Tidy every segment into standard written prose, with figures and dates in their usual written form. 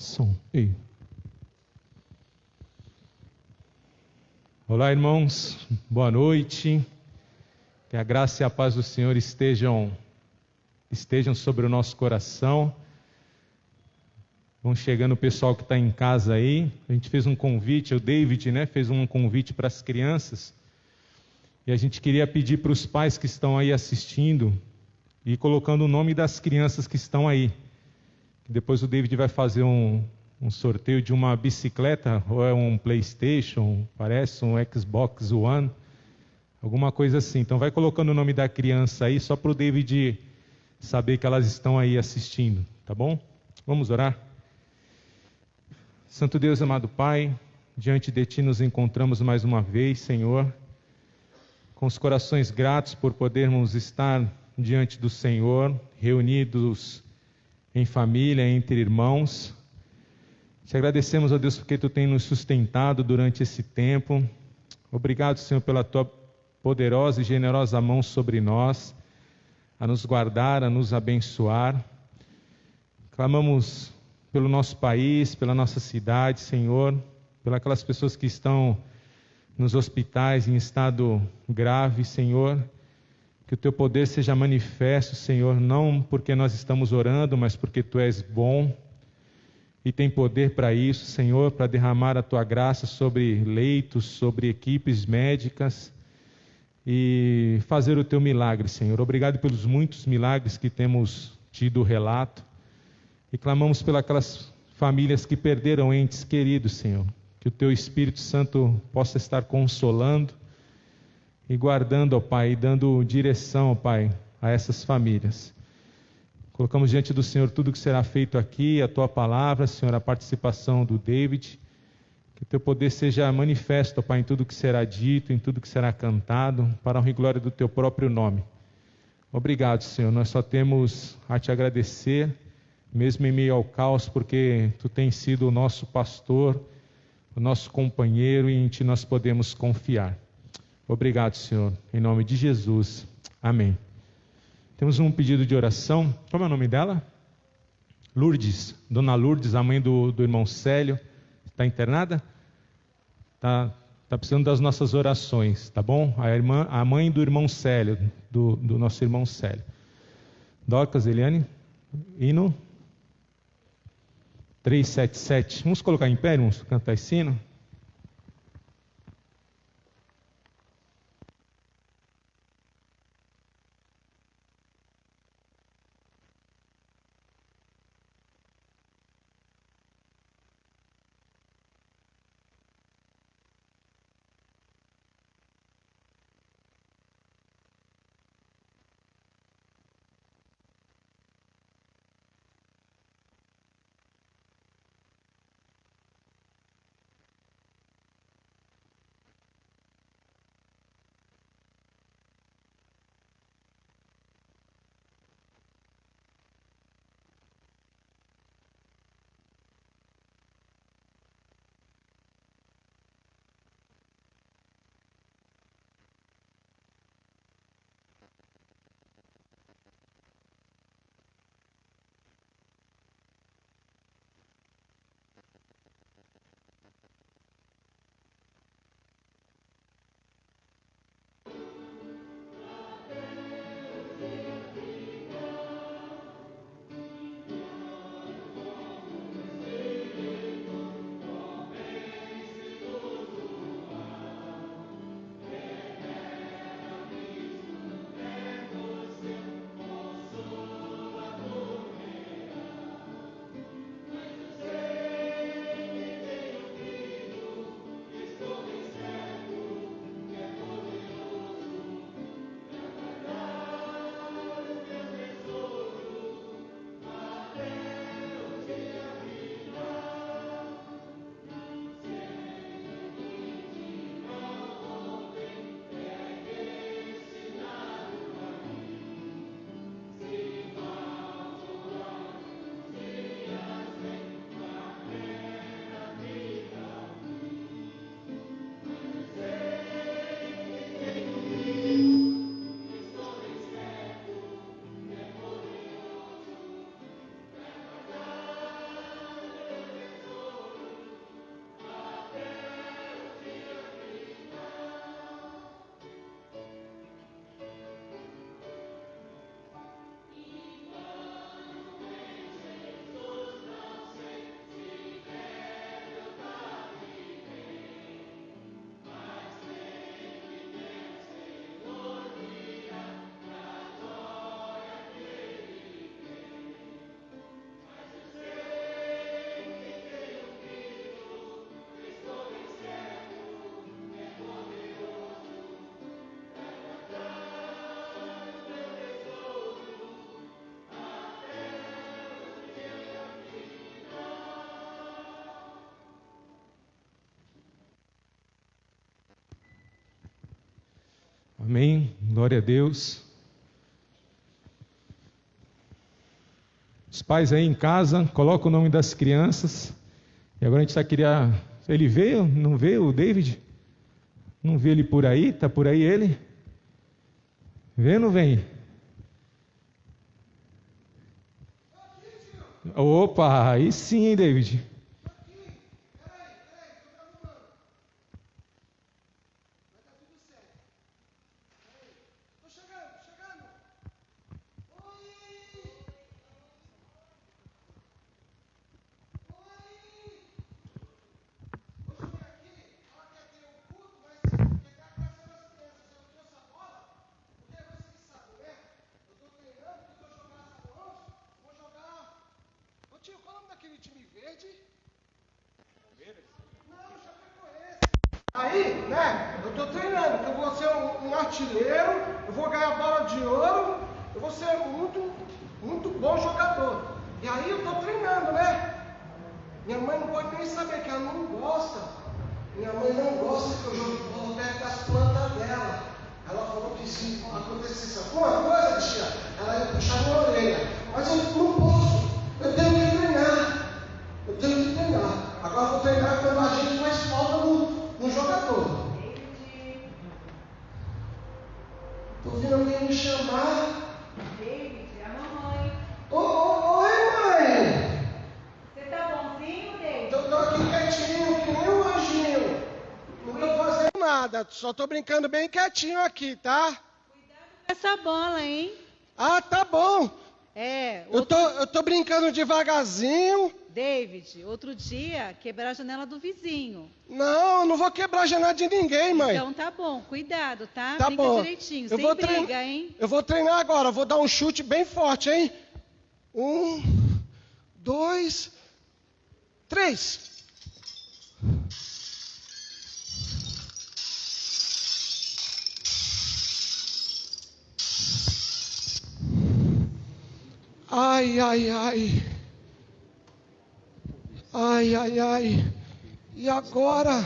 Som. Ei. Olá, irmãos. Boa noite. Que a graça e a paz do Senhor estejam sobre o nosso coração. Vão chegando o pessoal que está em casa aí. A gente fez um convite, o David, fez um convite para as crianças. E a gente queria pedir para os pais que estão aí assistindo e colocando o nome das crianças que estão aí. Depois o David vai fazer um sorteio de uma bicicleta, ou é um PlayStation, parece um Xbox One, alguma coisa assim. Então vai colocando o nome da criança aí, só para o David saber que elas estão aí assistindo, tá bom? Vamos orar? Santo Deus, amado Pai, diante de Ti nos encontramos mais uma vez, Senhor, com os corações gratos por podermos estar diante do Senhor, reunidos em família, entre irmãos. Te agradecemos, ó Deus, porque Tu tem nos sustentado durante esse tempo. Obrigado, Senhor, pela Tua poderosa e generosa mão sobre nós, a nos guardar, a nos abençoar. Clamamos pelo nosso país, pela nossa cidade, Senhor, pelas aquelas pessoas que estão nos hospitais em estado grave, Senhor. Que o Teu poder seja manifesto, Senhor, não porque nós estamos orando, mas porque Tu és bom e tem poder para isso, Senhor, para derramar a Tua graça sobre leitos, sobre equipes médicas e fazer o Teu milagre, Senhor. Obrigado pelos muitos milagres que temos tido relato e clamamos pelas aquelas famílias que perderam entes queridos, Senhor. Que o Teu Espírito Santo possa estar consolando e guardando, ó Pai, e dando direção, ó Pai, a essas famílias. Colocamos diante do Senhor tudo que será feito aqui, a Tua palavra, Senhor, a participação do David. Que o Teu poder seja manifesto, ó Pai, em tudo que será dito, em tudo que será cantado, para a honra e glória do Teu próprio nome. Obrigado, Senhor, nós só temos a Te agradecer, mesmo em meio ao caos, porque Tu tens sido o nosso pastor, o nosso companheiro, e em Ti nós podemos confiar. Obrigado, Senhor, em nome de Jesus. Amém. Temos um pedido de oração. Como é o nome dela? Lourdes. Dona Lourdes, a mãe do irmão Célio. Está internada? Está precisando das nossas orações, tá bom? A mãe do irmão Célio, do nosso irmão Célio. Dorcas, Eliane. Hino 377. Vamos colocar em pé, vamos cantar esse hino? Amém. Glória a Deus. Os pais aí em casa, coloca o nome das crianças. E agora a gente só queria... Ele veio? Não veio o David? Não vê ele por aí? Está por aí ele? Vem ou não vem? Opa, aí sim, hein, David? Tio, qual é o nome daquele time verde? Não, já Aí, né, eu tô treinando, que eu vou ser um artilheiro, eu vou ganhar bola de ouro, eu vou ser muito bom jogador. E aí eu tô treinando, né? Minha mãe não pode nem saber, que ela não gosta. Minha mãe não gosta que eu jogue bola perto das plantas dela. Ela falou que se acontecesse alguma coisa, tia, ela ia puxar minha orelha. Mas eu não posso, eu tenho que treinar. Eu tenho que treinar. Agora eu vou treinar quando a gente faz falta no jogador. Estou ouvindo alguém me chamar. David, é a mamãe. Oi, mãe. Você tá bonzinho, David? Estou aqui quietinho, que nem um anjinho. Não estou fazendo nada, só estou brincando bem quietinho aqui, tá? Cuidado com essa bola, hein? Ah, tá bom. Eu tô brincando devagarzinho. David, outro dia, quebrar a janela do vizinho. Não, não vou quebrar a janela de ninguém, mãe. Então tá bom, cuidado, tá? Tá Brinca bom. direitinho, Eu sem vou briga, hein? Eu vou treinar agora, vou dar um chute bem forte, hein? 1, 2, 3. Ai, ai, ai. Ai, ai, ai. E agora?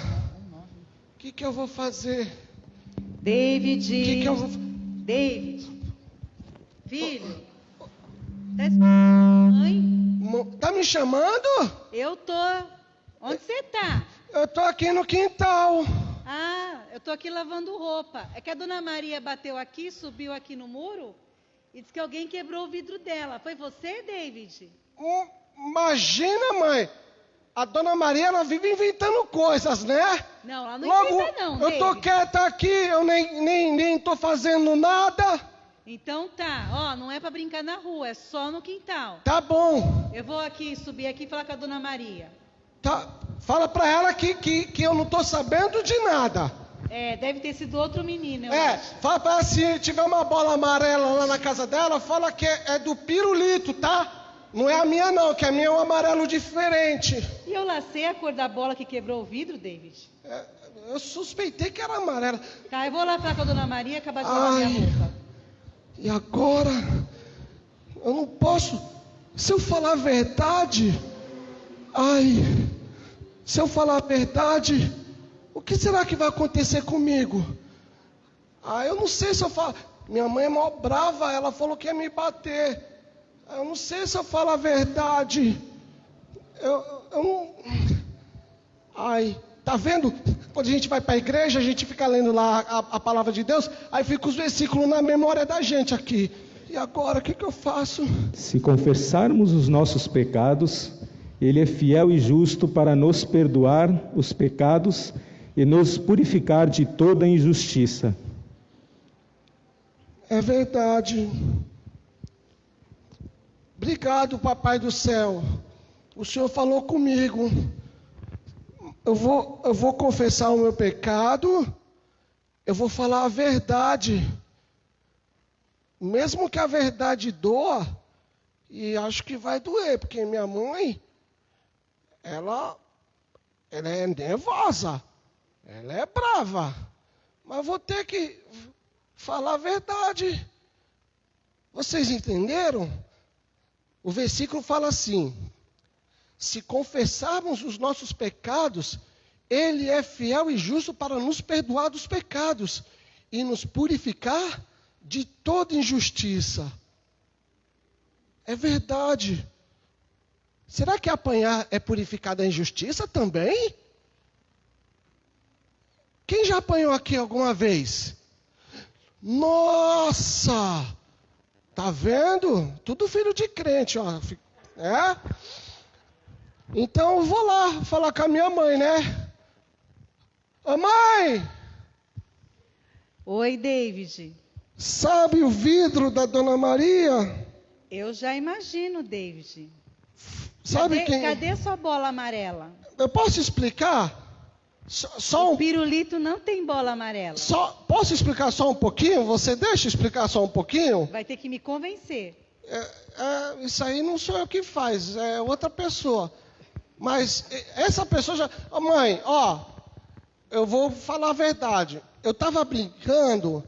O que eu vou fazer? David. O que eu vou... David. Filho. Tá esperando, mãe? Tá me chamando? Eu tô. Onde você tá? Eu tô aqui no quintal. Ah, eu tô aqui lavando roupa. É que a dona Maria bateu aqui, subiu aqui no muro e disse que alguém quebrou o vidro dela. Foi você, David? Imagina, mãe. A dona Maria, ela vive inventando coisas, né? Não, ela não Logo, inventa não, eu tô David. quieta aqui, eu nem tô fazendo nada. Então tá, ó, não é pra brincar na rua, é só no quintal. Tá bom. Eu vou aqui, subir aqui e falar com a dona Maria. Tá. Fala pra ela que eu não tô sabendo de nada. É, deve ter sido outro menino, eu acho. Fala pra ela, se tiver uma bola amarela lá na casa dela, fala que é do pirulito, tá? Não é a minha não, que a minha é um amarelo diferente. E eu lacei a cor da bola que quebrou o vidro, David? Eu suspeitei que era amarela. Tá, eu vou lá falar com a dona Maria e acabar de lavar minha roupa. E agora? Eu não posso. Se eu falar a verdade... Se eu falar a verdade... O que será que vai acontecer comigo? Eu não sei se eu falo... Minha mãe é mó brava, ela falou que ia me bater. Eu não sei se eu falo a verdade. Eu não... Tá vendo? Quando a gente vai para a igreja, a gente fica lendo lá a palavra de Deus, aí fica os versículos na memória da gente aqui. E agora, o que eu faço? Se confessarmos os nossos pecados, Ele é fiel e justo para nos perdoar os pecados e nos purificar de toda injustiça. É verdade. Obrigado, Papai do céu. O Senhor falou comigo. Eu vou confessar o meu pecado. Eu vou falar a verdade. Mesmo que a verdade doa, e acho que vai doer, porque minha mãe, ela é nervosa. Ela é brava. Mas vou ter que falar a verdade. Vocês entenderam? O versículo fala assim: se confessarmos os nossos pecados, Ele é fiel e justo para nos perdoar dos pecados e nos purificar de toda injustiça. É verdade. Será que apanhar é purificar da injustiça também? Quem já apanhou aqui alguma vez? Nossa! Tá vendo? Tudo filho de crente, ó. É? Então eu vou lá falar com a minha mãe, né? Ô mãe! Oi, David. Sabe o vidro da Dona Maria? Eu já imagino, David. Sabe quem? Cadê sua bola amarela? Eu posso explicar? Só O pirulito não tem bola amarela. Posso explicar só um pouquinho? Você deixa eu explicar só um pouquinho? Vai ter que me convencer. Isso aí não sou eu que faz, é outra pessoa. Mas essa pessoa já... Ô, mãe, ó, eu vou falar a verdade. Eu estava brincando,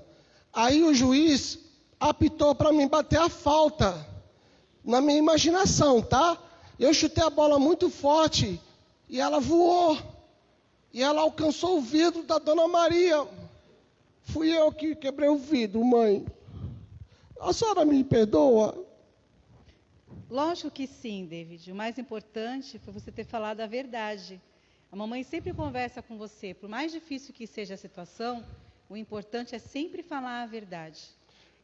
aí o juiz apitou para mim bater a falta. Na minha imaginação, tá? Eu chutei a bola muito forte e ela voou. E ela alcançou o vidro da Dona Maria. Fui eu que quebrei o vidro, mãe. A senhora me perdoa? Lógico que sim, David. O mais importante foi você ter falado a verdade. A mamãe sempre conversa com você. Por mais difícil que seja a situação, o importante é sempre falar a verdade.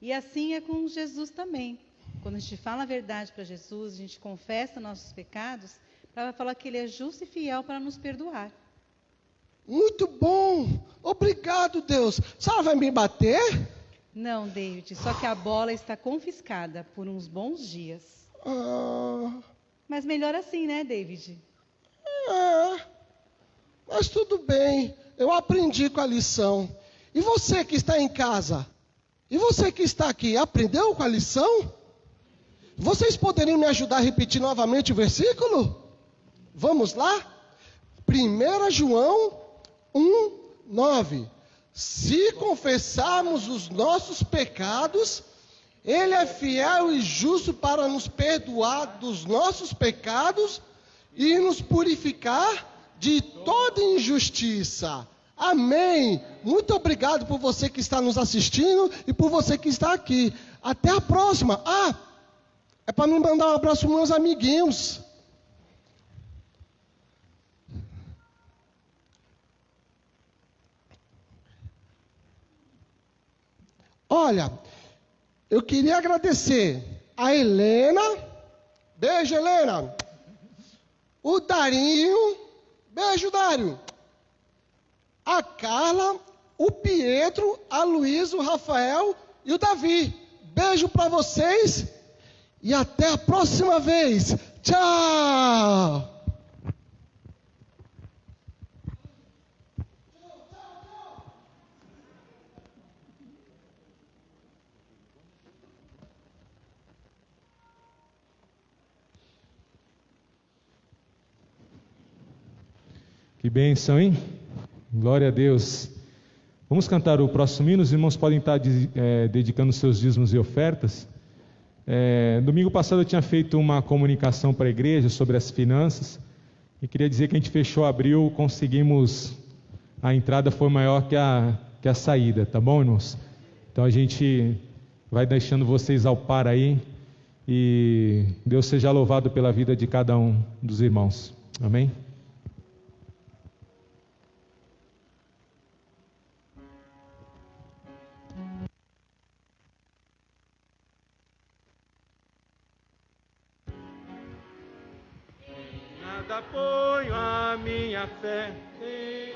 E assim é com Jesus também. Quando a gente fala a verdade para Jesus, a gente confessa nossos pecados, para falar que Ele é justo e fiel para nos perdoar. Muito bom. Obrigado, Deus. A senhora vai me bater? Não, David. Só que a bola está confiscada por uns bons dias. Mas melhor assim, né, David? Mas tudo bem. Eu aprendi com a lição. E você que está em casa? E você que está aqui, aprendeu com a lição? Vocês poderiam me ajudar a repetir novamente o versículo? Vamos lá? 1 João 1:9. Se confessarmos os nossos pecados, Ele é fiel e justo para nos perdoar dos nossos pecados e nos purificar de toda injustiça. Amém. Muito obrigado por você que está nos assistindo e por você que está aqui. Até a próxima. É para me mandar um abraço para meus amiguinhos. Olha, eu queria agradecer a Helena. Beijo, Helena. O Darinho. Beijo, Dário. A Carla, o Pietro, a Luísa, o Rafael e o Davi. Beijo para vocês e até a próxima vez. Tchau! Que bênção, hein? Glória a Deus. Vamos cantar o próximo hino. Os irmãos podem estar dedicando seus dízimos e ofertas. Domingo passado eu tinha feito uma comunicação para a igreja sobre as finanças. E queria dizer que a gente fechou abril, conseguimos... A entrada foi maior que a saída, tá bom, irmãos? Então a gente vai deixando vocês ao par aí. E Deus seja louvado pela vida de cada um dos irmãos. Amém? Nada ponho a minha fé em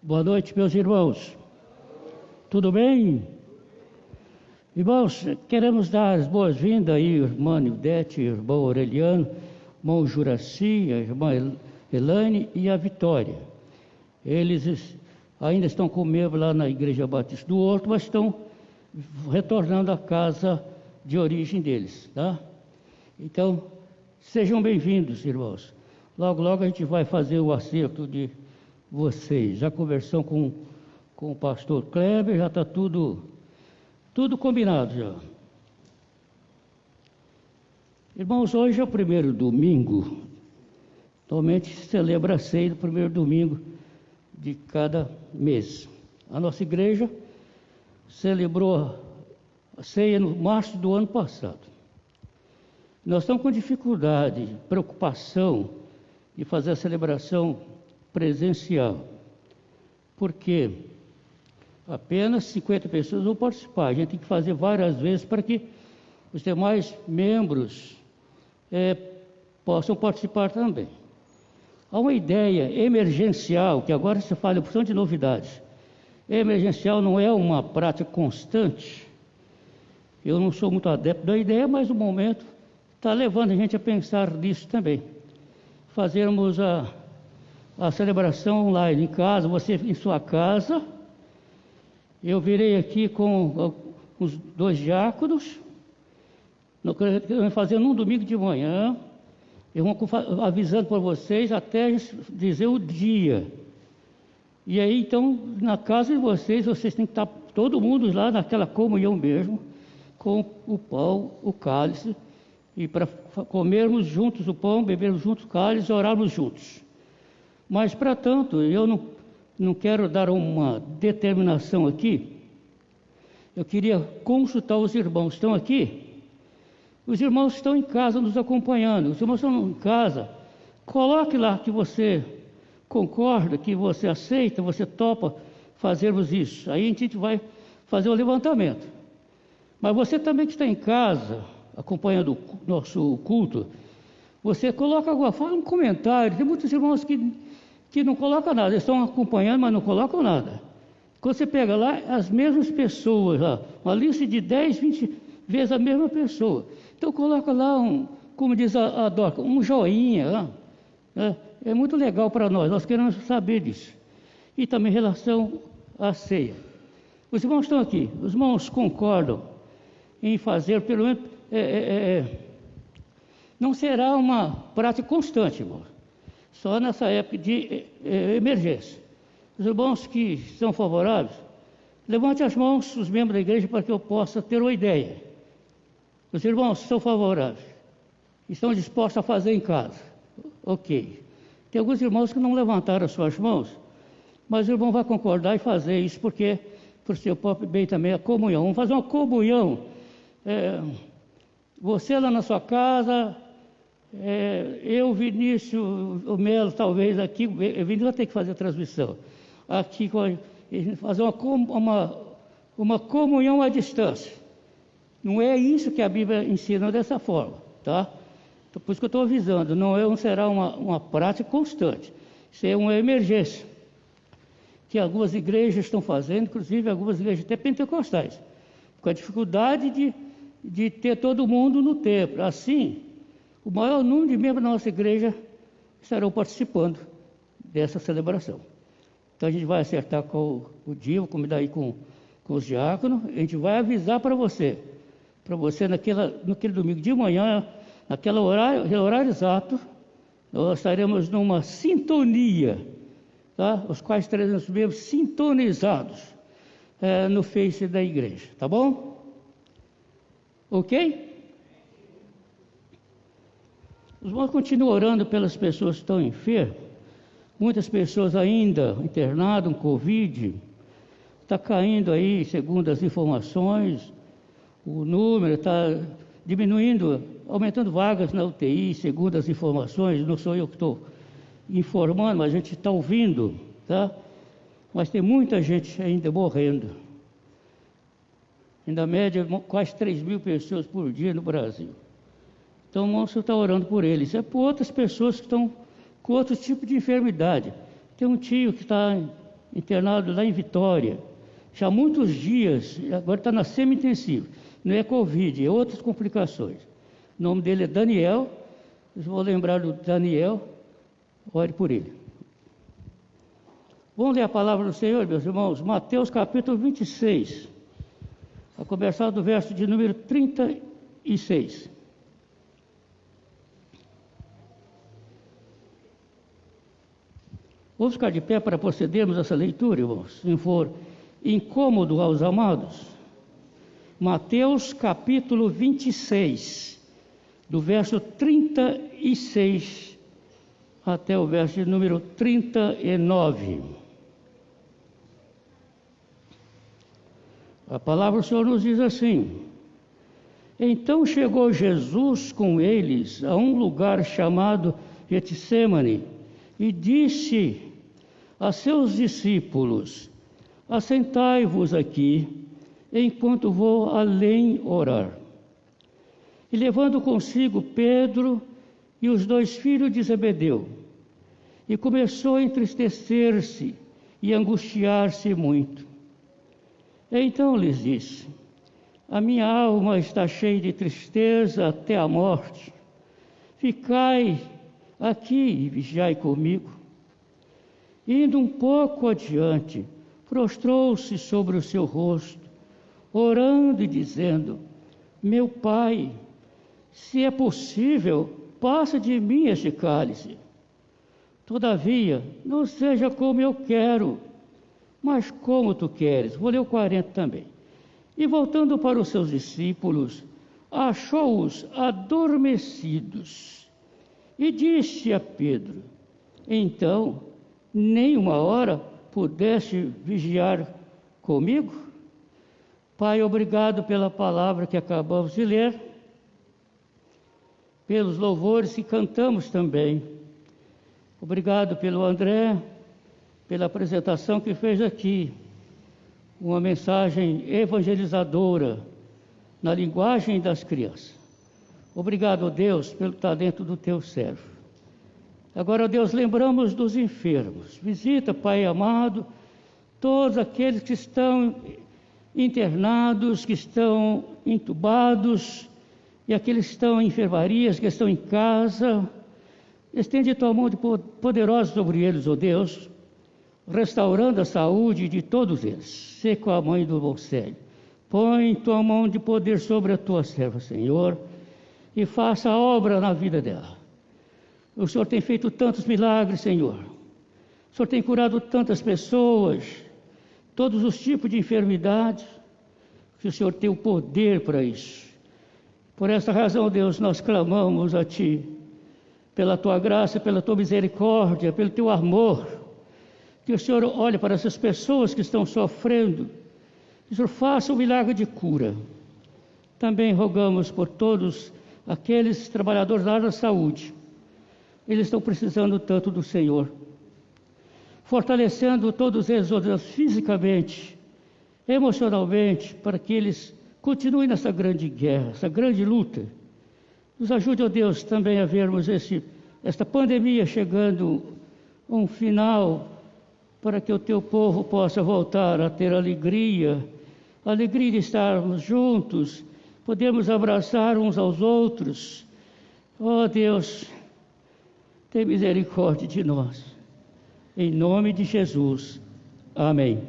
Boa noite, meus irmãos. Tudo bem? Irmãos, queremos dar as boas-vindas aí, irmã Nildete, irmão Aureliano, irmão Juraci, a irmã Elaine e a Vitória. Eles ainda estão com membro lá na Igreja Batista do Horto, mas estão retornando à casa de origem deles, tá? Então, sejam bem-vindos, irmãos. Logo, logo a gente vai fazer o acerto de vocês. Já conversamos com o pastor Kleber, já está tudo combinado já. Irmãos, hoje é o primeiro domingo. Atualmente se celebra a ceia do primeiro domingo de cada mês. A nossa igreja celebrou a ceia no março do ano passado. Nós estamos com dificuldade, preocupação de fazer a celebração presencial, porque apenas 50 pessoas vão participar. A gente tem que fazer várias vezes para que os demais membros possam participar também. Há uma ideia emergencial, que agora se fala em opção de novidades. Emergencial não é uma prática constante. Eu não sou muito adepto da ideia, mas no momento está levando a gente a pensar nisso também. Fazermos a celebração online em casa, você em sua casa. Eu virei aqui com os 2 diáconos, fazendo um domingo de manhã. Eu vou avisando para vocês até dizer o dia. E aí, então, na casa de vocês têm que estar todo mundo lá naquela comunhão mesmo, com o pão, o cálice, e para comermos juntos o pão, bebermos juntos o cálice e orarmos juntos. Mas, para tanto, eu não quero dar uma determinação aqui. Eu queria consultar os irmãos. Estão aqui? Os irmãos estão em casa nos acompanhando. Os irmãos estão em casa. Coloque lá que você concorda, que você aceita, você topa fazermos isso. Aí a gente vai fazer o levantamento. Mas você também que está em casa, acompanhando o nosso culto, você coloca agora, fala um comentário. Tem muitos irmãos que não colocam nada, eles estão acompanhando, mas não colocam nada. Quando você pega lá, as mesmas pessoas, lá, uma lista de 10, 20 vezes a mesma pessoa. Então coloca lá, como diz a Dorca, um joinha lá. É muito legal para nós queremos saber disso. E também em relação à ceia. Os irmãos estão aqui, os irmãos concordam em fazer, pelo menos, não será uma prática constante, irmão. Só nessa época de emergência. Os irmãos que são favoráveis, levante as mãos, os membros da igreja, para que eu possa ter uma ideia. Os irmãos são favoráveis, estão dispostos a fazer em casa. Ok. Tem alguns irmãos que não levantaram as suas mãos, mas o irmão vai concordar e fazer isso, porque, por seu próprio bem também, a comunhão. Vamos fazer uma comunhão. Você lá na sua casa, eu, Vinícius, o Melo, talvez aqui, o Vinícius vai ter que fazer a transmissão. Aqui, fazer uma comunhão à distância. Não é isso que a Bíblia ensina dessa forma, tá? Então, por isso que eu estou avisando, não será uma prática constante. Isso é uma emergência, que algumas igrejas estão fazendo, inclusive algumas igrejas até pentecostais, com a dificuldade de ter todo mundo no templo. Assim, o maior número de membros da nossa igreja estarão participando dessa celebração. Então a gente vai acertar com o dia, vou combinar aí com os diáconos, a gente vai avisar para você naquele domingo de manhã, naquele horário exato, nós estaremos numa sintonia, tá? Os quais estaremos mesmo sintonizados no Face da igreja, tá bom? Ok? Os irmãos continuam orando pelas pessoas que estão enfermas. Muitas pessoas ainda internadas, Covid. Está caindo aí, segundo as informações, o número está diminuindo, aumentando vagas na UTI, segundo as informações. Não sou eu que estou informando, mas a gente está ouvindo, tá? Mas tem muita gente ainda morrendo. Ainda média, quase 3.000 pessoas por dia no Brasil. Então, o irmão está orando por eles. Isso é por outras pessoas que estão com outro tipo de enfermidade. Tem um tio que está internado lá em Vitória, já há muitos dias, agora está na semi-intensiva. Não é Covid, é outras complicações. O nome dele é Daniel, eu vou lembrar do Daniel, ore por ele. Vamos ler a palavra do Senhor, meus irmãos, Mateus capítulo 26, a começar do verso de número 36. Vamos ficar de pé para procedermos essa leitura, irmãos, se for incômodo aos amados. Mateus capítulo 26, do verso 36 até o verso de número 39. A palavra do Senhor nos diz assim: Então chegou Jesus com eles a um lugar chamado Getsêmani e disse a seus discípulos: Assentai-vos aqui, enquanto vou além orar. E levando consigo Pedro e os 2 filhos de Zebedeu, e começou a entristecer-se e angustiar-se muito. Então lhes disse: A minha alma está cheia de tristeza até a morte. Ficai aqui e vigiai comigo. Indo um pouco adiante, prostrou-se sobre o seu rosto, orando e dizendo: Meu Pai, se é possível, passa de mim este cálice. Todavia, não seja como eu quero, mas como tu queres. Vou ler o 40 também. E voltando para os seus discípulos, achou-os adormecidos. E disse a Pedro: Então, nem uma hora pudeste vigiar comigo? Pai, obrigado pela palavra que acabamos de ler, pelos louvores que cantamos também. Obrigado pelo André, pela apresentação que fez aqui, uma mensagem evangelizadora na linguagem das crianças. Obrigado, Deus, pelo talento do teu servo. Agora, Deus, lembramos dos enfermos. Visita, Pai amado, todos aqueles que estão internados, que estão entubados, e aqueles que estão em enfermarias, que estão em casa. Estende tua mão poderosa sobre eles, ó Deus, restaurando a saúde de todos eles. Sê com a mãe do Conselho. Põe tua mão de poder sobre a tua serva, Senhor, e faça a obra na vida dela. O Senhor tem feito tantos milagres, Senhor. O Senhor tem curado tantas pessoas, todos os tipos de enfermidades, que o Senhor tem o poder para isso. Por essa razão, Deus, nós clamamos a Ti, pela Tua graça, pela Tua misericórdia, pelo Teu amor, que o Senhor olhe para essas pessoas que estão sofrendo, que o Senhor faça um milagre de cura. Também rogamos por todos aqueles trabalhadores da área da saúde. Eles estão precisando tanto do Senhor, fortalecendo todos eles, ó Deus, fisicamente, emocionalmente, para que eles continuem nessa grande guerra, essa grande luta. Nos ajude, ó Deus, também a vermos esta pandemia chegando a um final, para que o Teu povo possa voltar a ter alegria de estarmos juntos, podemos abraçar uns aos outros. Ó Deus, tem misericórdia de nós. Em nome de Jesus. Amém.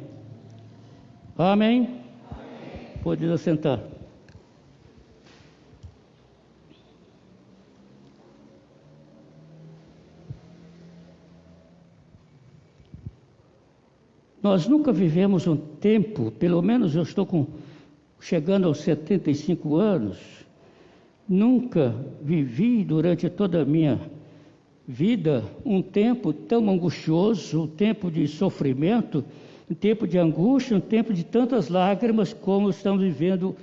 Amém. Amém. Pode assentar. Nós nunca vivemos um tempo, pelo menos eu estou chegando aos 75 anos, nunca vivi durante toda a minha vida um tempo tão angustioso, um tempo de sofrimento, um tempo de angústia, um tempo de tantas lágrimas como estamos vivendo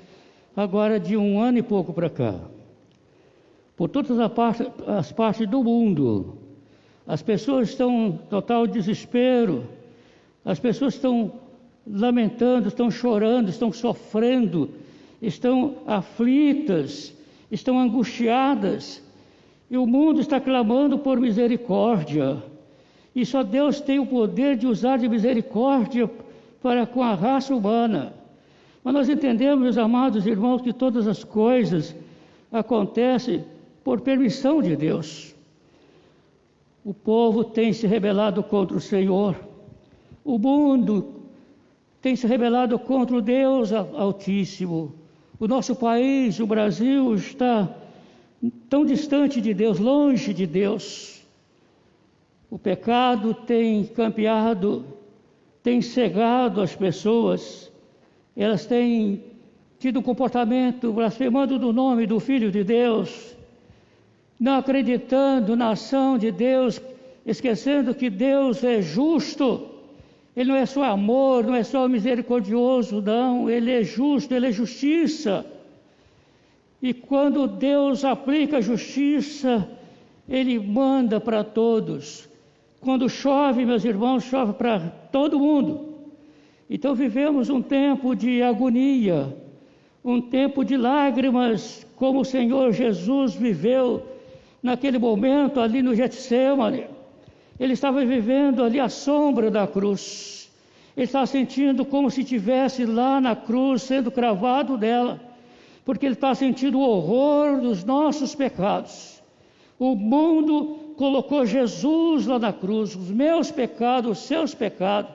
agora de 1 ano e pouco para cá. Por todas as partes do mundo, as pessoas estão em total desespero, as pessoas estão lamentando, estão chorando, estão sofrendo, estão aflitas, estão angustiadas. E o mundo está clamando por misericórdia. E só Deus tem o poder de usar de misericórdia para com a raça humana. Mas nós entendemos, meus amados irmãos, que todas as coisas acontecem por permissão de Deus. O povo tem se rebelado contra o Senhor. O mundo tem se rebelado contra o Deus Altíssimo. O nosso país, o Brasil, está tão distante de Deus, longe de Deus. O pecado tem campeado, tem cegado as pessoas. Elas têm tido um comportamento blasfemando do nome do Filho de Deus, não acreditando na ação de Deus, esquecendo que Deus é justo. Ele não é só amor, não é só misericordioso, não. Ele é justo, Ele é justiça. E quando Deus aplica a justiça, Ele manda para todos. Quando chove, meus irmãos, chove para todo mundo. Então vivemos um tempo de agonia, um tempo de lágrimas, como o Senhor Jesus viveu naquele momento ali no Getsêmani. Ele estava vivendo ali a sombra da cruz. Ele estava sentindo como se estivesse lá na cruz, sendo cravado dela, porque ele estava sentindo o horror dos nossos pecados. O mundo colocou Jesus lá na cruz, os meus pecados, os seus pecados,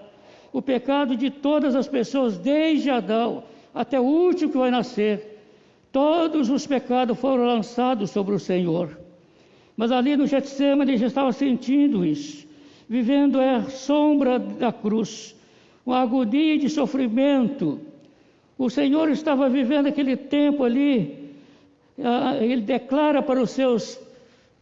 o pecado de todas as pessoas, desde Adão até o último que vai nascer. Todos os pecados foram lançados sobre o Senhor. Mas ali no Getsêmani ele já estava sentindo isso, vivendo a sombra da cruz, uma agonia de sofrimento. O Senhor estava vivendo aquele tempo ali. Ele declara para os seus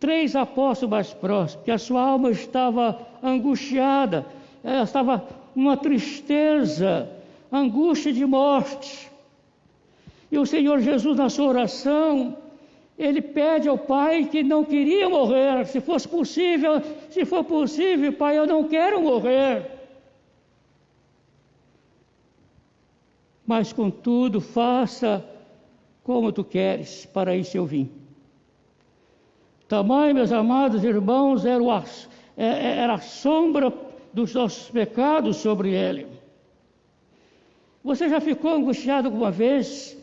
3 apóstolos mais próximos que a sua alma estava angustiada, ela estava uma tristeza, angústia de morte. E o Senhor Jesus, na sua oração, Ele pede ao Pai que não queria morrer. Se for possível, Pai, eu não quero morrer. Mas, contudo, faça como Tu queres, para isso eu vim. Tamanho, meus amados irmãos, era a sombra dos nossos pecados sobre Ele. Você já ficou angustiado alguma vez?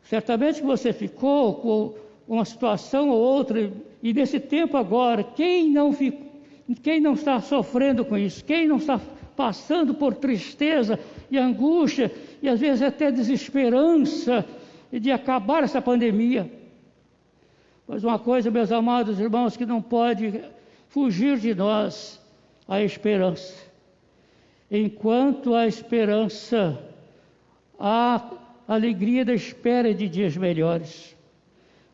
Certamente que você ficou com uma situação ou outra, e nesse tempo agora, quem não está sofrendo com isso? Quem não está passando por tristeza e angústia, e às vezes até desesperança de acabar essa pandemia? Mas uma coisa, meus amados irmãos, que não pode fugir de nós, a esperança. Enquanto há esperança, há alegria da espera de dias melhores.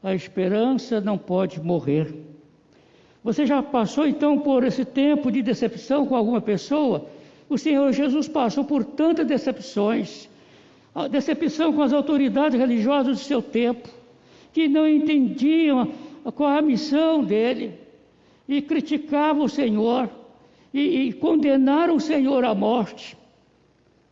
A esperança não pode morrer. Você já passou então por esse tempo de decepção com alguma pessoa? O Senhor Jesus passou por tantas decepções. A decepção com as autoridades religiosas do seu tempo, que não entendiam qual a missão dele, e criticavam o Senhor, e condenaram o Senhor à morte.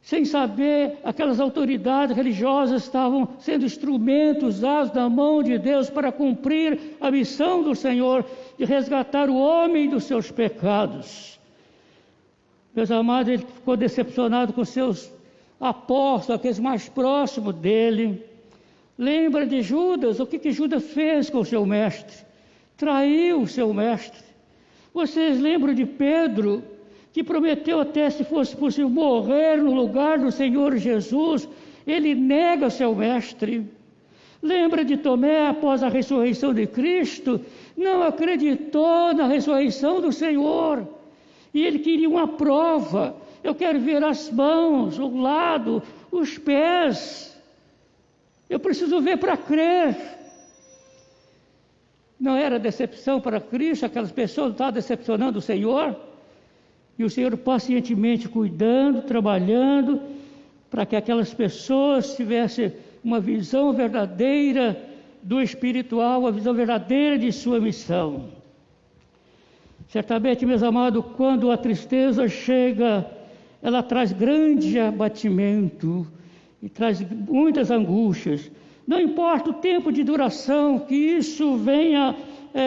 Sem saber, aquelas autoridades religiosas estavam sendo instrumentos usados na mão de Deus para cumprir a missão do Senhor de resgatar o homem dos seus pecados. Meus amados, ele ficou decepcionado com seus apóstolos, aqueles mais próximos dele. Lembra de Judas? O que Judas fez com o seu mestre? Traiu o seu mestre. Vocês lembram de Pedro, que prometeu até, se fosse possível, morrer no lugar do Senhor Jesus? Ele nega seu mestre. Lembra de Tomé, após a ressurreição de Cristo? Não acreditou na ressurreição do Senhor. E ele queria uma prova. Eu quero ver as mãos, o lado, os pés. Eu preciso ver para crer. Não era decepção para Cristo? Aquelas pessoas não estavam decepcionando o Senhor? E o Senhor pacientemente cuidando, trabalhando, para que aquelas pessoas tivessem uma visão verdadeira do espiritual, uma visão verdadeira de sua missão. Certamente, meus amados, quando a tristeza chega, ela traz grande abatimento e traz muitas angústias. Não importa o tempo de duração, que isso venha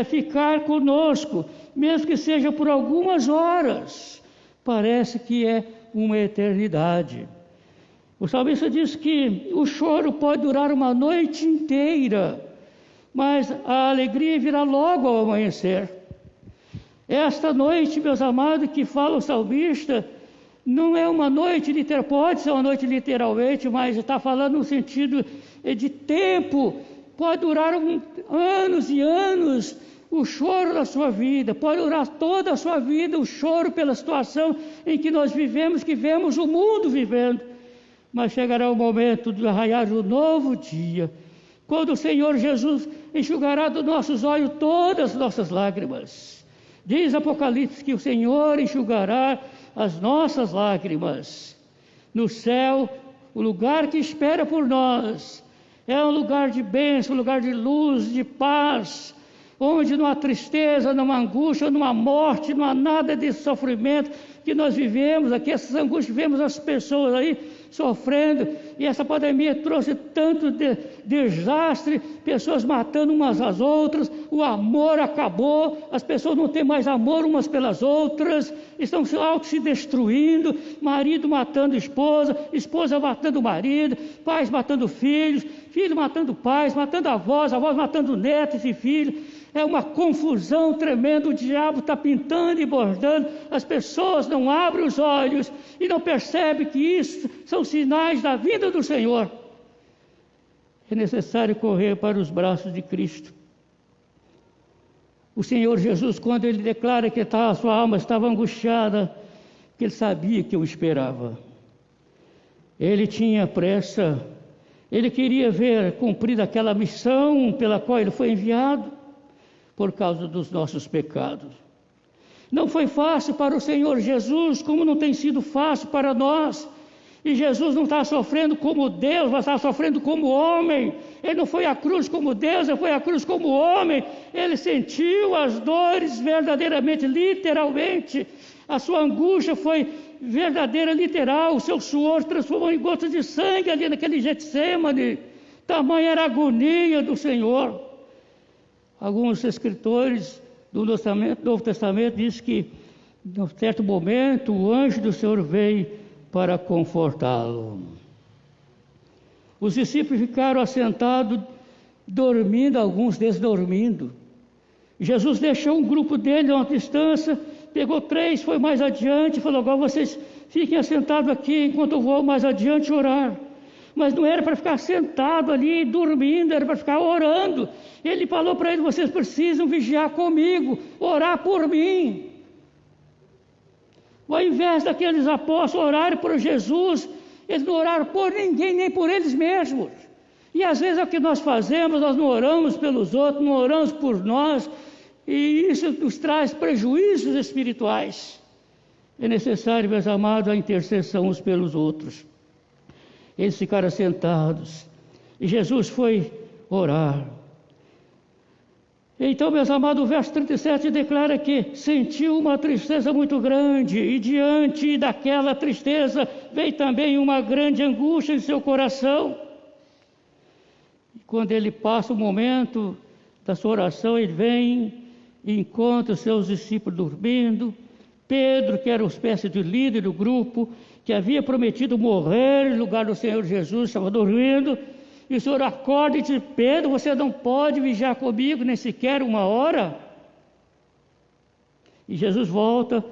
ficar conosco, mesmo que seja por algumas horas, parece que é uma eternidade. O salmista diz que o choro pode durar uma noite inteira, mas a alegria virá logo ao amanhecer. Esta noite, meus amados, que fala o salmista, não é uma noite literal, pode ser uma noite literalmente, mas está falando no sentido de tempo. Pode durar anos e anos o choro da sua vida, pode durar toda a sua vida o choro pela situação em que nós vivemos, que vemos o mundo vivendo. Mas chegará o momento de arraiar um novo dia, quando o Senhor Jesus enxugará dos nossos olhos todas as nossas lágrimas. Diz Apocalipse que o Senhor enxugará as nossas lágrimas. No céu, o lugar que espera por nós é um lugar de bênção, um lugar de luz, de paz, onde não há tristeza, não há angústia, não há morte, não há nada de sofrimento que nós vivemos aqui, essas angústias, vemos as pessoas aí sofrendo, e essa pandemia trouxe tanto desastre, pessoas matando umas às outras, o amor acabou, as pessoas não têm mais amor umas pelas outras, estão se destruindo, marido matando esposa, esposa matando marido, pais matando filhos, filho matando pais, matando avós, avós matando netos e filhos. É uma confusão tremenda, o diabo está pintando e bordando, as pessoas não abrem os olhos e não percebem que isso são sinais da vinda do Senhor. É necessário correr para os braços de Cristo. O Senhor Jesus, quando Ele declara que a sua alma estava angustiada, que Ele sabia que o esperava. Ele tinha pressa, Ele queria ver cumprida aquela missão pela qual Ele foi enviado, por causa dos nossos pecados. Não foi fácil para o Senhor Jesus, como não tem sido fácil para nós. E Jesus não está sofrendo como Deus, mas está sofrendo como homem. Ele não foi à cruz como Deus, ele foi à cruz como homem. Ele sentiu as dores verdadeiramente, literalmente. A sua angústia foi verdadeira, literal. O seu suor transformou em gotas de sangue ali naquele Getsêmani. Tamanha era a agonia do Senhor. Alguns escritores do Novo Testamento dizem que, em um certo momento, o anjo do Senhor veio para confortá-lo. Os discípulos ficaram assentados, dormindo, alguns deles dormindo. Jesus deixou um grupo dele a uma distância, pegou 3, foi mais adiante e falou: agora vocês fiquem assentados aqui enquanto eu vou mais adiante orar. Mas não era para ficar sentado ali dormindo, era para ficar orando. Ele falou para eles: vocês precisam vigiar comigo, orar por mim. Ao invés daqueles apóstolos orarem por Jesus, eles não oraram por ninguém, nem por eles mesmos. E às vezes é o que nós fazemos, nós não oramos pelos outros, não oramos por nós, e isso nos traz prejuízos espirituais. É necessário, meus amados, a intercessão uns pelos outros. Eles ficaram sentados e Jesus foi orar. Então, meus amados, o verso 37 declara que sentiu uma tristeza muito grande, e diante daquela tristeza veio também uma grande angústia em seu coração. E quando ele passa o momento da sua oração, ele vem e encontra os seus discípulos dormindo. Pedro, que era uma espécie de líder do grupo, que havia prometido morrer em lugar do Senhor Jesus, estava dormindo, e o Senhor acorda e diz: Pedro, você não pode vigiar comigo nem sequer uma hora? E Jesus volta,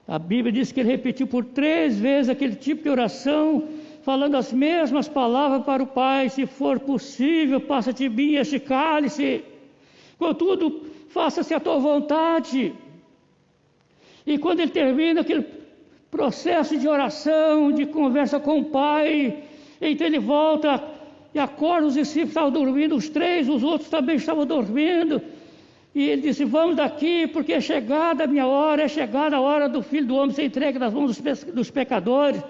a Bíblia diz que ele repetiu por 3 vezes aquele tipo de oração, falando as mesmas palavras para o Pai: se for possível, passa de mim este cálice, contudo, faça-se a tua vontade. E quando ele termina aquele processo de oração, de conversa com o Pai, então ele volta e acorda. Os discípulos estavam dormindo, os 3, os outros também estavam dormindo, e ele disse: vamos daqui, porque é chegada a minha hora, é chegada a hora do Filho do Homem ser entregue nas mãos dos pecadores,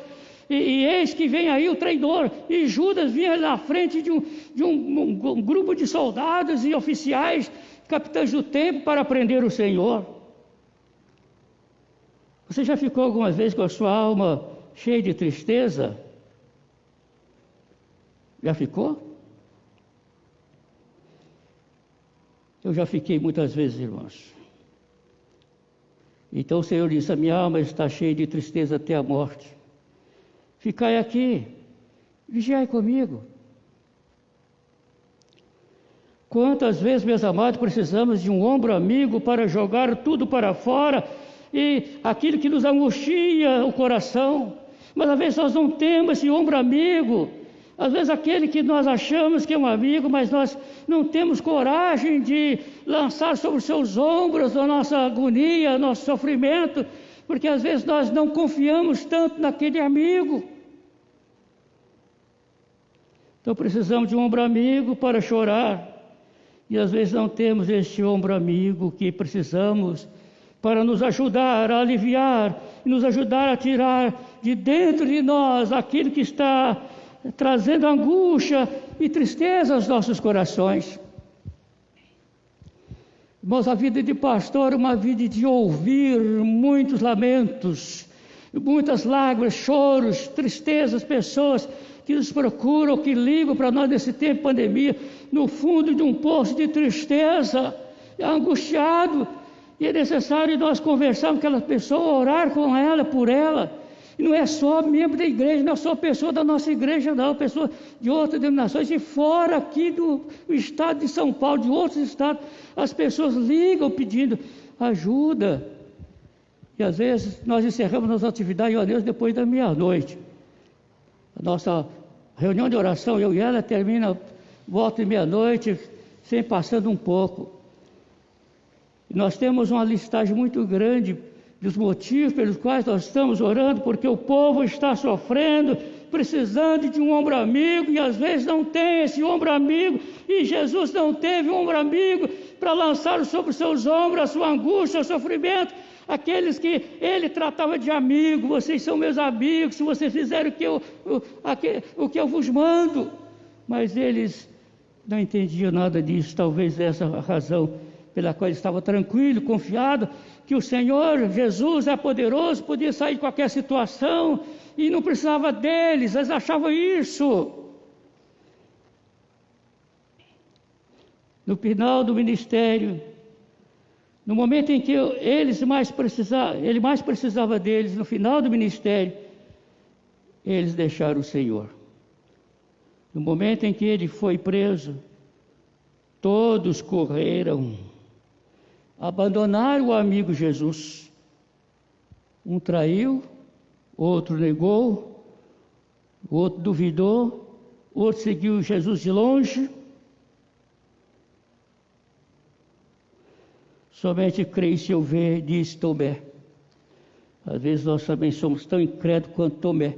e eis que vem aí o traidor. E Judas vinha na frente de um grupo de soldados e oficiais, capitães do templo, para prender o Senhor. Você já ficou alguma vez com a sua alma cheia de tristeza? Já ficou? Eu já fiquei muitas vezes, irmãos. Então o Senhor disse: a minha alma está cheia de tristeza até a morte. Ficai aqui, vigiai comigo. Quantas vezes, meus amados, precisamos de um ombro amigo para jogar tudo para fora e aquilo que nos angustia o coração. Mas às vezes nós não temos esse ombro amigo. Às vezes aquele que nós achamos que é um amigo, mas nós não temos coragem de lançar sobre os seus ombros a nossa agonia, nosso sofrimento, porque às vezes nós não confiamos tanto naquele amigo. Então precisamos de um ombro amigo para chorar. E às vezes não temos este ombro amigo que precisamos para nos ajudar a aliviar, nos ajudar a tirar de dentro de nós aquilo que está trazendo angústia e tristeza aos nossos corações. Irmãos, a vida de pastor é uma vida de ouvir muitos lamentos, muitas lágrimas, choros, tristezas, pessoas que nos procuram, que ligam para nós nesse tempo de pandemia, no fundo de um poço de tristeza, angustiado, e é necessário nós conversarmos com aquela pessoa, orar com ela, por ela. E não é só membro da igreja, não é só pessoa da nossa igreja, não, pessoa de outras denominações, de fora aqui do estado de São Paulo, de outros estados, as pessoas ligam pedindo ajuda. E às vezes nós encerramos nossa atividade, ó Deus, depois da meia-noite. A nossa reunião de oração, eu e ela, termina volta de meia-noite, sem passando um pouco. E nós temos uma listagem muito grande dos motivos pelos quais nós estamos orando, porque o povo está sofrendo, precisando de um ombro amigo, e às vezes não tem esse ombro amigo, e Jesus não teve um ombro amigo para lançar sobre os seus ombros a sua angústia, o sofrimento, aqueles que ele tratava de amigo. Vocês são meus amigos, se vocês fizerem o que eu vos mando. Mas eles não entendiam nada disso, talvez essa a razão pela qual ele estava tranquilo, confiado, que o Senhor Jesus é poderoso, podia sair de qualquer situação, e não precisava deles, eles achavam isso. No final do ministério, no momento em que ele mais precisava deles, no final do ministério, eles deixaram o Senhor. No momento em que ele foi preso, todos correram, abandonaram o amigo Jesus. Um traiu, outro negou, o outro duvidou, o outro seguiu Jesus de longe. Somente creio se eu ver, disse Tomé. Às vezes nós também somos tão incrédulos quanto Tomé.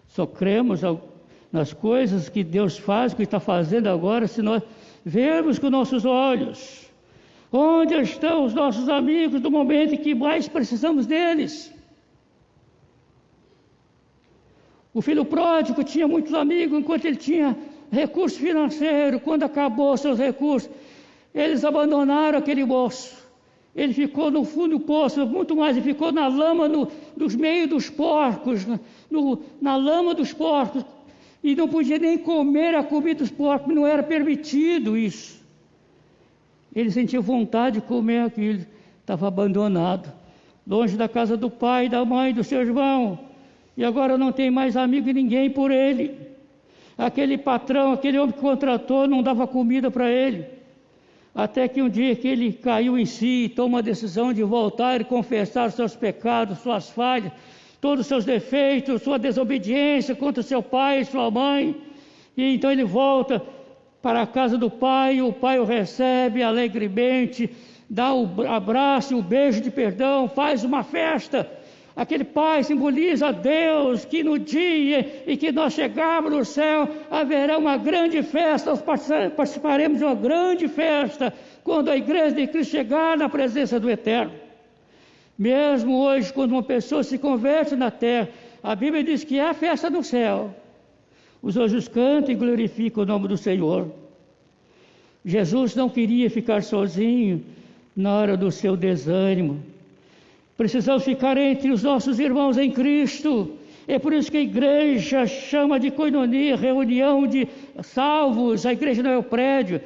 Só cremos nas coisas que Deus faz, que está fazendo agora, se nós vermos com nossos olhos. Onde estão os nossos amigos no momento em que mais precisamos deles? O filho pródigo tinha muitos amigos enquanto ele tinha recurso financeiro. Quando acabou seus recursos, eles abandonaram aquele moço. Ele ficou no fundo do poço, muito mais, ele ficou na lama, nos meios dos porcos, na lama dos porcos, e não podia nem comer a comida dos porcos, não era permitido isso. Ele sentia vontade de comer aquilo, estava abandonado, longe da casa do pai, da mãe, do seu irmão, e agora não tem mais amigo e ninguém por ele. Aquele patrão, aquele homem que contratou, não dava comida para ele. Até que um dia que ele caiu em si e tomou a decisão de voltar e confessar seus pecados, suas falhas, todos os seus defeitos, sua desobediência contra seu pai e sua mãe. E então ele volta para a casa do pai, o pai o recebe alegremente, dá o abraço, o beijo de perdão, faz uma festa. Aquele pai simboliza a Deus, que no dia em que nós chegarmos no céu, haverá uma grande festa, nós participaremos de uma grande festa, quando a igreja de Cristo chegar na presença do Eterno. Mesmo hoje, quando uma pessoa se converte na terra, a Bíblia diz que é a festa no céu. Os anjos cantam e glorificam o nome do Senhor. Jesus não queria ficar sozinho na hora do seu desânimo. Precisamos ficar entre os nossos irmãos em Cristo. É por isso que a igreja chama de coinonia, reunião de salvos. A igreja não é o prédio.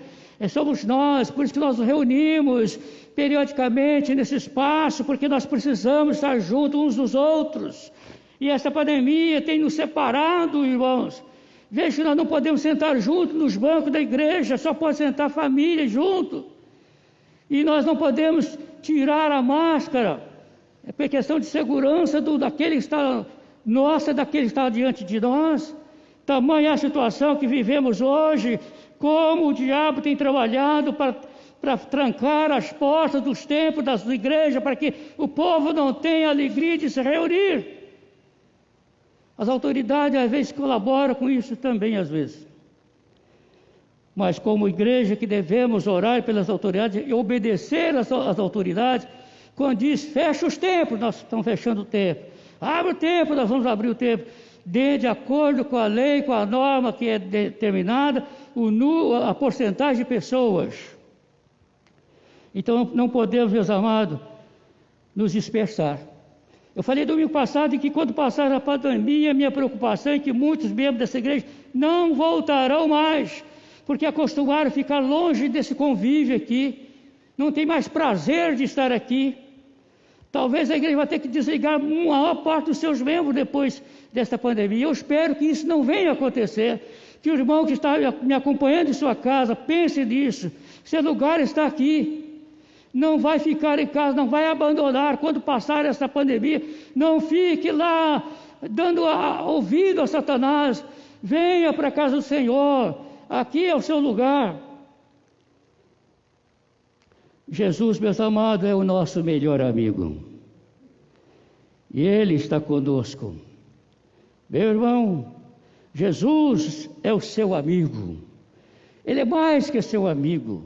somos nós, por isso que nós nos reunimos periodicamente nesse espaço, porque nós precisamos estar juntos uns dos outros. E essa pandemia tem nos separado, irmãos. Veja que nós não podemos sentar juntos nos bancos da igreja, só pode sentar família junto. E nós não podemos tirar a máscara, é por questão de segurança daquele que está nossa, daquele que está diante de nós. Tamanha a situação que vivemos hoje, como o diabo tem trabalhado para trancar as portas dos templos, das igrejas, para que o povo não tenha alegria de se reunir. As autoridades às vezes colaboram com isso também, às vezes. Mas como igreja que devemos orar pelas autoridades e obedecer às autoridades, quando diz fecha os templos, nós estamos fechando o templo. Abre o templo, nós vamos abrir o templo. De acordo com a lei, com a norma que é determinada, a porcentagem de pessoas. Então não podemos, meus amados, nos dispersar. Eu falei domingo passado que quando passar a pandemia, minha preocupação é que muitos membros dessa igreja não voltarão mais, porque acostumaram a ficar longe desse convívio aqui, não tem mais prazer de estar aqui. Talvez a igreja vai ter que desligar uma maior parte dos seus membros depois desta pandemia. Eu espero que isso não venha a acontecer, que o irmão que está me acompanhando em sua casa pense nisso. Seu lugar está aqui. Não vai ficar em casa, não vai abandonar quando passar essa pandemia. Não fique lá dando ouvido a Satanás. Venha para a casa do Senhor. Aqui é o seu lugar. Jesus, meus amados, é o nosso melhor amigo. E Ele está conosco. Meu irmão, Jesus é o seu amigo. Ele é mais que seu amigo.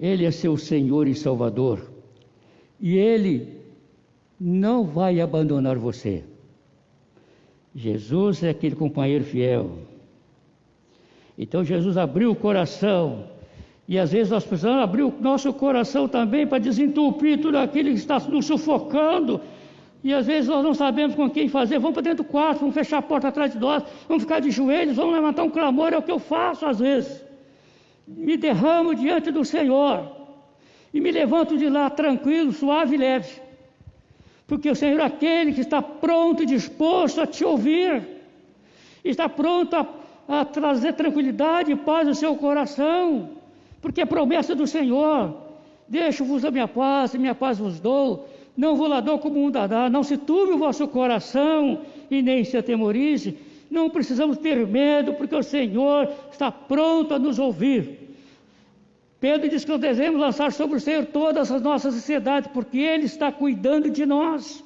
Ele é seu Senhor e Salvador. E Ele não vai abandonar você. Jesus é aquele companheiro fiel. Então Jesus abriu o coração. E às vezes nós precisamos abrir o nosso coração também para desentupir tudo aquilo que está nos sufocando. E às vezes nós não sabemos com quem fazer. Vamos para dentro do quarto, vamos fechar a porta atrás de nós, vamos ficar de joelhos, vamos levantar um clamor. É o que eu faço às vezes. Me derramo diante do Senhor e me levanto de lá tranquilo, suave e leve, porque o Senhor é aquele que está pronto e disposto a te ouvir, está pronto a trazer tranquilidade e paz ao seu coração, porque é promessa do Senhor: deixo-vos a minha paz vos dou, não vou lá dou como o mundo dá, não se turbe o vosso coração e nem se atemorize. Não precisamos ter medo, porque o Senhor está pronto a nos ouvir. Pedro diz que nós devemos lançar sobre o Senhor todas as nossas ansiedades, porque Ele está cuidando de nós.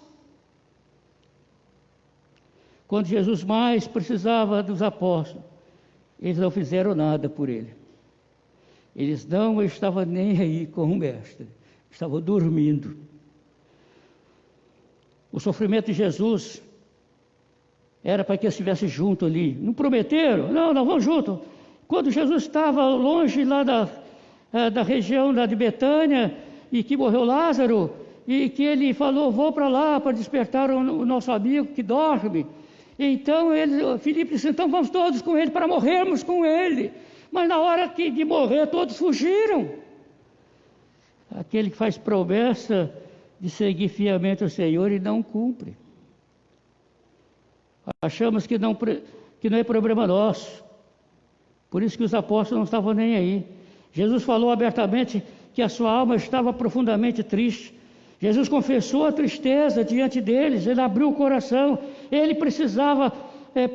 Quando Jesus mais precisava dos apóstolos, eles não fizeram nada por Ele. Eles não estavam nem aí com o Mestre, estavam dormindo. O sofrimento de Jesus era para que eles estivessem juntos ali. Não prometeram? Não, nós vamos juntos. Quando Jesus estava longe lá da região de Betânia, e que morreu Lázaro, e que ele falou: vou para lá para despertar o nosso amigo que dorme. Então Filipe disse: então vamos todos com ele para morrermos com ele. Mas na hora de morrer todos fugiram. Aquele que faz promessa de seguir fielmente o Senhor e não cumpre. Achamos que não é problema nosso. Por isso que os apóstolos não estavam nem aí. Jesus falou abertamente que a sua alma estava profundamente triste. Jesus confessou a tristeza diante deles, ele abriu o coração, ele precisava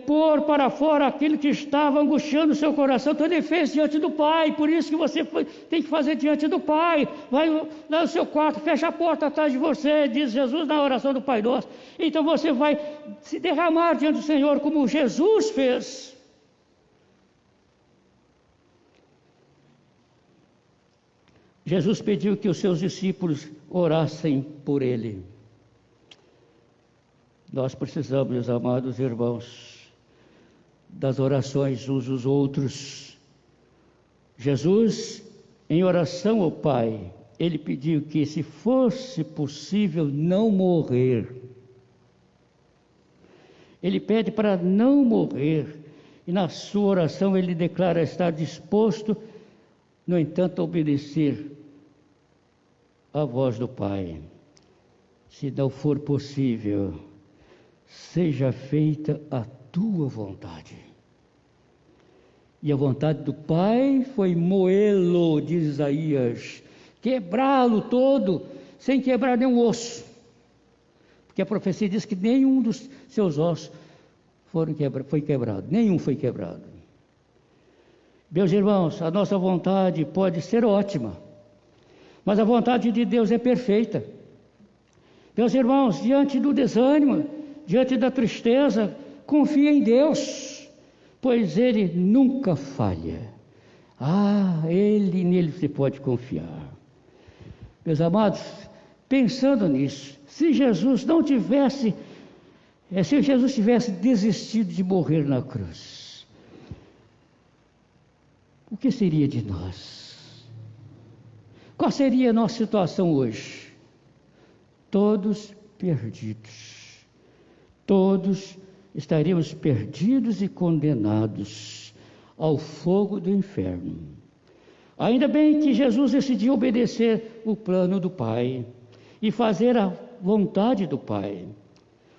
pôr para fora aquilo que estava angustiando o seu coração. Então ele fez diante do Pai. Por isso que você tem que fazer diante do Pai. Vai lá no seu quarto, fecha a porta atrás de você, diz Jesus na oração do Pai Nosso. Então você vai se derramar diante do Senhor como Jesus fez. Jesus pediu que os seus discípulos orassem por ele. Nós precisamos, meus amados irmãos, das orações uns dos outros. Jesus, em oração ao Pai, ele pediu que, se fosse possível, não morrer. Ele pede para não morrer, e na sua oração ele declara estar disposto No entanto, obedecer à voz do Pai. Se não for possível, seja feita a tua vontade. E a vontade do Pai foi moê-lo, diz Isaías, quebrá-lo todo, sem quebrar nenhum osso. Porque a profecia diz que nenhum dos seus ossos foi quebrado, nenhum foi quebrado. Meus irmãos, a nossa vontade pode ser ótima, mas a vontade de Deus é perfeita. Meus irmãos, diante do desânimo, diante da tristeza, confia em Deus, pois Ele nunca falha. Nele você pode confiar. Meus amados, pensando nisso, se Jesus tivesse desistido de morrer na cruz, o que seria de nós? Qual seria a nossa situação hoje? Todos perdidos. Todos estaríamos perdidos e condenados ao fogo do inferno. Ainda bem que Jesus decidiu obedecer o plano do Pai e fazer a vontade do Pai.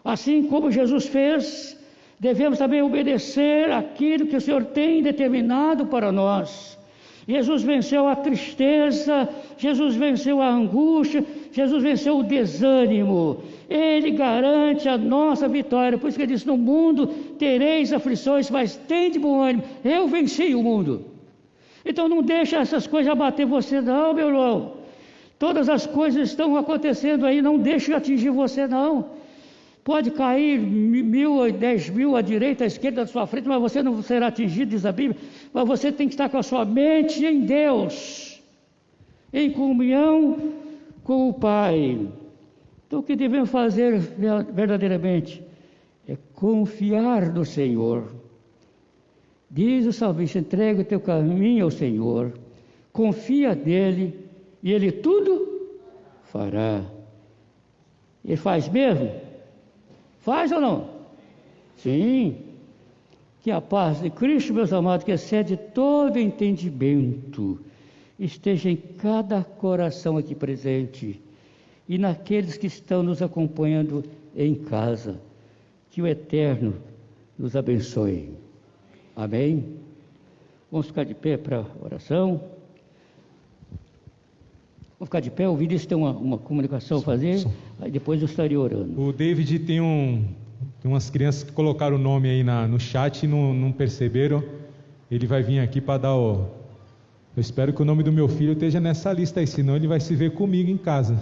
Assim como Jesus fez, devemos também obedecer aquilo que o Senhor tem determinado para nós. Jesus venceu a tristeza, Jesus venceu a angústia, Jesus venceu o desânimo. Ele garante a nossa vitória. Por isso que ele disse: no mundo tereis aflições, mas tende bom ânimo. Eu venci o mundo. Então não deixa essas coisas abater você não, meu irmão. Todas as coisas estão acontecendo aí, não deixe atingir você não. Pode cair 1.000, 10.000 à direita, à esquerda, à sua frente, mas você não será atingido, diz a Bíblia. Mas você tem que estar com a sua mente em Deus, em comunhão com o Pai. Então o que devemos fazer verdadeiramente é confiar no Senhor. Diz o salmista: entrega o teu caminho ao Senhor, confia nele e Ele tudo fará. Ele faz mesmo? Faz ou não? Sim. Que a paz de Cristo, meus amados, que excede todo entendimento, esteja em cada coração aqui presente e naqueles que estão nos acompanhando em casa. Que o Eterno nos abençoe. Amém? Vamos ficar de pé para a oração. Vamos ficar de pé. O Vinícius tem uma comunicação a fazer, aí depois eu estaria orando. O David tem umas crianças que colocaram o nome aí no chat e não perceberam. Ele vai vir aqui para dar o... Eu espero que o nome do meu filho esteja nessa lista aí, senão ele vai se ver comigo em casa.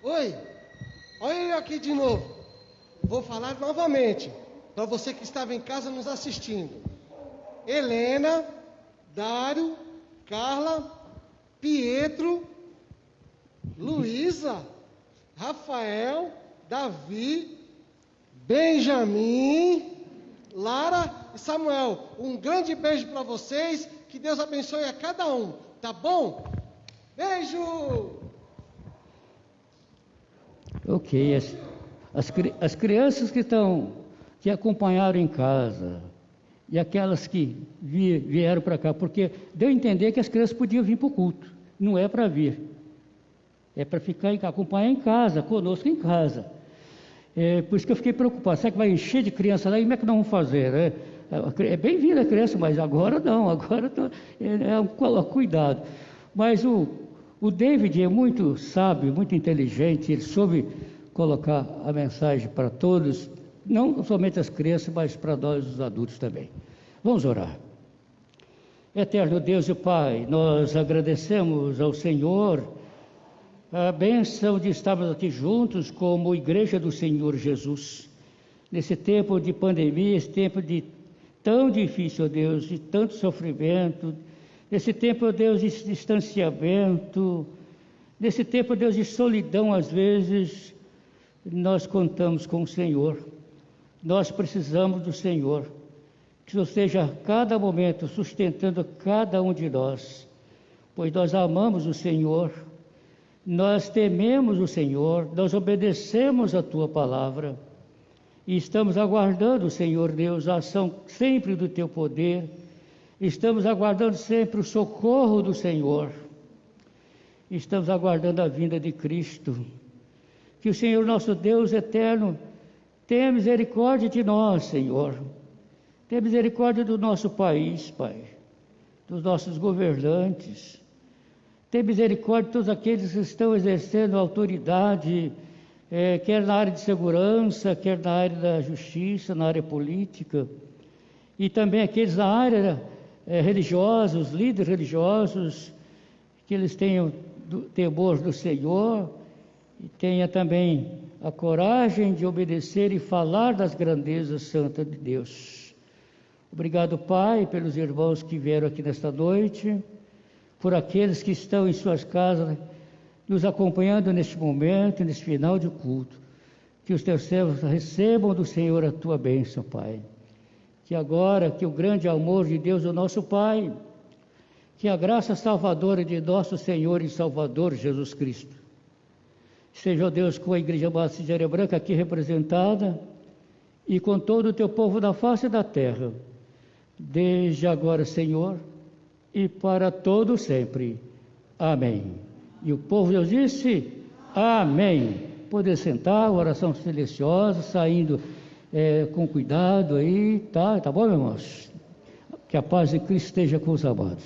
Oi, olha ele aqui de novo. Vou falar novamente, para você que estava em casa nos assistindo. Helena, Dário, Carla, Pietro, Luísa, Rafael, Davi, Benjamin, Lara e Samuel. Um grande beijo para vocês, que Deus abençoe a cada um, tá bom? Beijo! Ok, as crianças que acompanharam em casa e aquelas que vieram para cá, porque deu a entender que as crianças podiam vir para o culto, não é para vir, é para acompanhar em casa, conosco em casa. Por isso que eu fiquei preocupado, será que vai encher de criança lá e como é que nós vamos fazer? É bem-vinda a criança, mas agora não, cuidado. Mas o David é muito sábio, muito inteligente, ele soube colocar a mensagem para todos, não somente as crianças, mas para nós os adultos também. Vamos orar. Eterno Deus e Pai, nós agradecemos ao Senhor a bênção de estarmos aqui juntos como Igreja do Senhor Jesus, nesse tempo de pandemia, esse tempo tão difícil, ó Deus, de tanto sofrimento, nesse tempo, ó Deus, de distanciamento, nesse tempo, ó Deus, de solidão, às vezes, nós contamos com o Senhor, nós precisamos do Senhor, que o Senhor esteja a cada momento sustentando cada um de nós, pois nós amamos o Senhor, nós tememos o Senhor, nós obedecemos a Tua palavra, E estamos aguardando, Senhor Deus, a ação sempre do Teu poder. Estamos aguardando sempre o socorro do Senhor. Estamos aguardando a vinda de Cristo. Que o Senhor nosso Deus eterno tenha misericórdia de nós, Senhor. Tenha misericórdia do nosso país, Pai, dos nossos governantes. Tenha misericórdia de todos aqueles que estão exercendo autoridade, quer na área de segurança, quer na área da justiça, na área política, e também aqueles na área religiosa, os líderes religiosos, que eles tenham temor do Senhor e tenha também a coragem de obedecer e falar das grandezas santas de Deus. Obrigado, Pai, pelos irmãos que vieram aqui nesta noite, por aqueles que estão em suas casas, nos acompanhando neste momento, neste final de culto. Que os teus servos recebam do Senhor a tua bênção, Pai. Que agora, que o grande amor de Deus, o nosso Pai, que a graça salvadora de nosso Senhor e Salvador Jesus Cristo, seja, ó Deus, com a Igreja Batista de Areia Branca aqui representada e com todo o teu povo da face da terra, desde agora, Senhor, e para todo sempre. Amém. E o povo de Deus disse: amém. Poder sentar, oração silenciosa, saindo com cuidado aí, tá bom, meus irmãos? Que a paz de Cristo esteja com os amados.